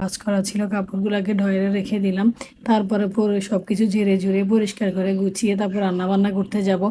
ভাঁজ করা ছিল, কাপড়গুলোকে ড্রয়ারে রেখে দিলাম। তারপরে পরে সব কিছু ঝেড়ে ঝুড়ে পরিষ্কার করে গুছিয়ে তারপর রান্নাবান্না করতে যাব।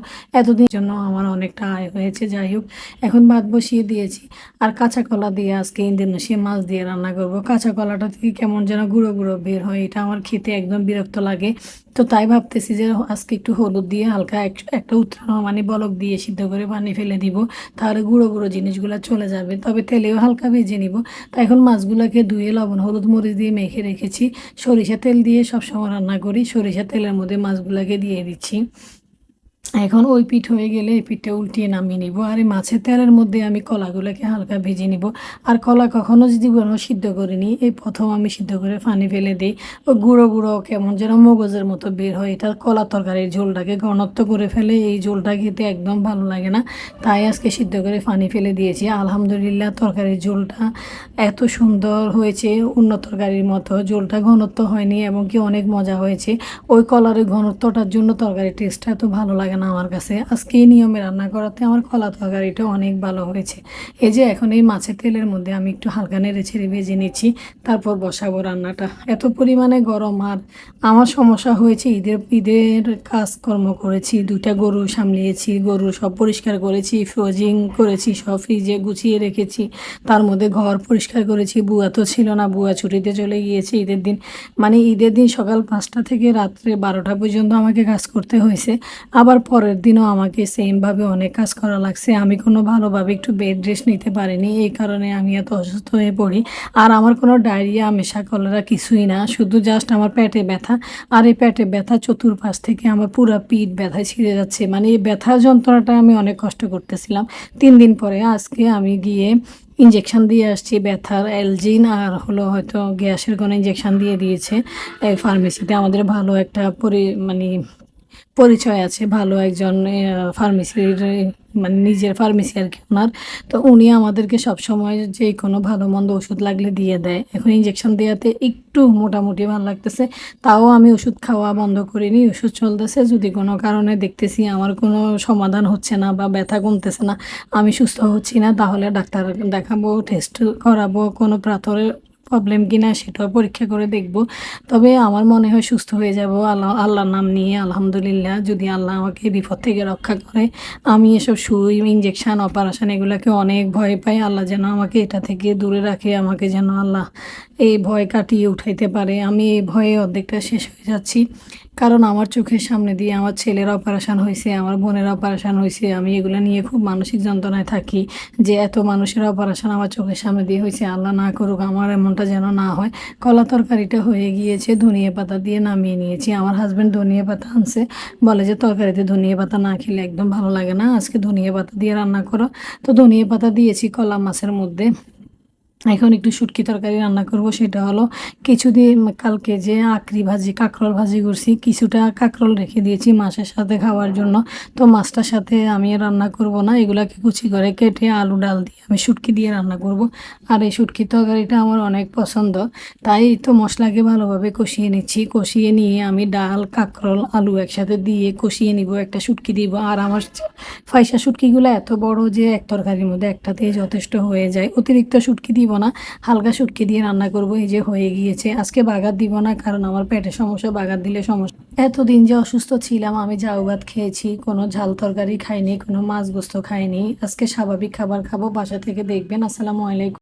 এতদিন জন্য আমার অনেকটা আয় হয়েছে। যাই হোক, এখন ভাত বসিয়ে দিয়েছি। আর কাঁচা কলা দিয়ে আজকে ইন্দোনেশিয়া মাছ দিয়ে রান্না করব। কাঁচা কলাটা থেকে কেমন যেন গুঁড়ো গুঁড়ো বের হয়, এটা আমার খেতে একদম বিরক্ত লাগে। তো তাই ভাবতেছি যে আজকে একটু হলুদ দিয়ে হালকা একটা উতরানো মানে বলক দিয়ে সিদ্ধ করে পানি ফেলে দিব, তাহলে গুঁড়ো গুঁড়ো জিনিসগুলো চলে যাবে। তবে তেলেও হালকা ভেজে নিব। তো এখন মাছগুলোকে ধুয়ে লবণ হলুদ মরিচ দিয়ে মেখে রেখেছি। সরিষা তেল দিয়ে সবসময় রান্না করি, সরিষা তেলের মধ্যে মাছগুলোকে দিয়ে দিচ্ছি। এখন ওই পিঠ হয়ে গেলে এই পিঠটা উল্টিয়ে নামিয়ে নিব। আর এই মাছের তেলের মধ্যে আমি কলাগুলোকে হালকা ভেজে নিব। আর কলা কখনো যদি কোনো সিদ্ধ করিনি, এই প্রথম আমি সিদ্ধ করে পানি ফেলে দিই। ও গুঁড়ো গুঁড়ো কেমন যেন মগজের মতো বের হয়, এটা কলা তরকারির ঝোলটাকে ঘনত্ব করে ফেলে। এই ঝোলটা খেতে একদম ভালো লাগে না, তাই আজকে সিদ্ধ করে পানি ফেলে দিয়েছি। আলহামদুলিল্লাহ, তরকারির ঝোলটা এত সুন্দর হয়েছে, অন্য তরকারির মতো ঝোলটা ঘনত্ব হয়নি এবং কি অনেক মজা হয়েছে। ওই কলারের ঘনত্বটার জন্য তরকারির টেস্টটা এত ভালো লাগে না আমার কাছে। আজকে এই নিয়মে রান্না করাতে আমার কলা তরকারিটা অনেক ভালো হয়েছে। এই যে এখন এই মাছের তেলের মধ্যে আমি একটু হালকা নেড়ে ছেড়ে ভেজে নিচ্ছি, তারপর বসাবো রান্নাটা। এত পরিমাণে গরম। আর আমার সমস্যা হয়েছে, ঈদের কাজকর্ম করেছি, দুইটা গরু সামলিয়েছি, গরু সব পরিষ্কার করেছি, ফ্রোজিং করেছি, সব ফ্রিজে গুছিয়ে রেখেছি। তার মধ্যে ঘর পরিষ্কার করেছি। বুয়া তো ছিল না, বুয়া ছুটিতে চলে গিয়েছে ঈদের দিন। মানে ঈদের দিন সকাল 5টা থেকে রাত্রে 12টা পর্যন্ত আমাকে কাজ করতে হয়েছে। আবার পরের দিনও আমাকে সেমভাবে অনেক কাজ করা লাগছে। আমি কোনো ভালোভাবে একটু বেড রেস্ট নিতে পারিনি, এই কারণে আমি এত অসুস্থ হয়ে পড়ি। আর আমার কোনো ডায়রিয়া আমেশা কলেরা কিছুই না, শুধু জাস্ট আমার পেটে ব্যথা। আর এই পেটে ব্যথা চতুর্পাশ থেকে আমার পুরো পিঠ ব্যথায় ছিঁড়ে যাচ্ছে। মানে এই ব্যথার যন্ত্রণাটা আমি অনেক কষ্ট করতেছিলাম। 3 দিন পরে আজকে আমি গিয়ে ইঞ্জেকশন দিয়ে আসছি, ব্যথার অ্যালজিন আর হলো হয়তো গ্যাসের কোনো ইঞ্জেকশন দিয়ে দিয়েছে। এই ফার্মেসিতে আমাদের ভালো একটা মানে পরিচয় আছে, ভালো একজন ফার্মেসির মানে নিজের ফার্মেসি আর কি ওনার। তো উনি আমাদেরকে সবসময় যে কোনো ভালো মন্দ ওষুধ লাগলে দিয়ে দেয়। এখন ইঞ্জেকশন দেওয়াতে একটু মোটামুটি ভালো লাগতেছে, তাও আমি ওষুধ খাওয়া বন্ধ করিনি, ওষুধ চলতেছে। যদি কোনো কারণে দেখতেছি আমার কোনো সমাধান হচ্ছে না বা ব্যথা কমতেছে না, আমি সুস্থ হচ্ছি না, তাহলে ডাক্তার দেখাবো, টেস্ট করাবো, কোনো পাথরের প্রবলেম কিনা সেটাও পরীক্ষা করে দেখব। তবে আমার মনে হয় সুস্থ হয়ে যাব আল্লাহর নাম নিয়ে। আলহামদুলিল্লাহ, যদি আল্লাহ আমাকে বিপদ থেকে রক্ষা করে। আমি এসব সুই ইঞ্জেকশন অপারেশন এগুলোকে অনেক ভয় পাই। আল্লাহ যেন আমাকে এটা থেকে দূরে রাখে, আমাকে যেন আল্লাহ এই ভয় কাটিয়ে উঠাইতে পারে। আমি এই ভয়ে অর্ধেকটা শেষ হয়ে যাচ্ছি, কারণ আমার চোখের সামনে দিয়ে আমার ছেলের অপারেশন হয়েছে, আমার বোনের অপারেশন হয়েছে। আমি এগুলো নিয়ে খুব মানসিক যন্ত্রণায় থাকি যে এত মানুষের অপারেশন আমার চোখের সামনে দিয়ে হয়েছে। আল্লাহ না করুক আমার এমনটা যেন না হয়। কলা তরকারিটা হয়ে গিয়েছে, ধনিয়া পাতা দিয়ে নামিয়ে নিয়েছি। আমার হাজব্যান্ড ধনিয়া পাতা আনছে, বলে যে তরকারিতে ধনিয়া পাতা না খেলে একদম ভালো লাগে না, আজকে ধনিয়া পাতা দিয়ে রান্না করো। তো ধনিয়া পাতা দিয়েছি কলা মাছের মধ্যে। এখন একটু শুটকি তরকারি রান্না করব, সেটা হলো কিছুদিন কালকে যে আঁকড়ি ভাজি কাঁকরোল ভাজি করছি, কিছুটা কাঁকরোল রেখে দিয়েছি মাছের সাথে খাওয়ার জন্য। তো মাছটার সাথে আমি রান্না করব না, এগুলাকে কুচি করে কেটে আলু ডাল দিয়ে আমি শুটকি দিয়ে রান্না করব। আর এই শুটকি তরকারিটা আমার অনেক পছন্দ, তাই তো মশলাকে ভালোভাবে কষিয়ে নিচ্ছি। কষিয়ে নিয়ে আমি ডাল কাঁকরোল আলু একসাথে দিয়ে কষিয়ে নিব, একটা শুটকি দিব। আর আমার ফাইসা শুটকিগুলো এত বড় যে এক তরকারির মধ্যে একটাতেই যথেষ্ট হয়ে যায়, অতিরিক্ত শুটকি দিব না, হালকা শুটকি দিয়ে রান্না করব। এই যে হয়ে গিয়েছে। আজকে বাগার দিব না, কারণ আমার পেটের সমস্যা, বাগার দিলে সমস্যা। এতদিন যে অসুস্থ ছিলাম, আমি জাউ ভাত খেয়েছি, কোনো ঝাল তরকারি খাইনি, কোনো মাছ গোস্ত খাইনি। আজকে স্বাভাবিক খাবার খাবো। বাসা থেকে দেখবেন। আসসালামু আলাইকুম।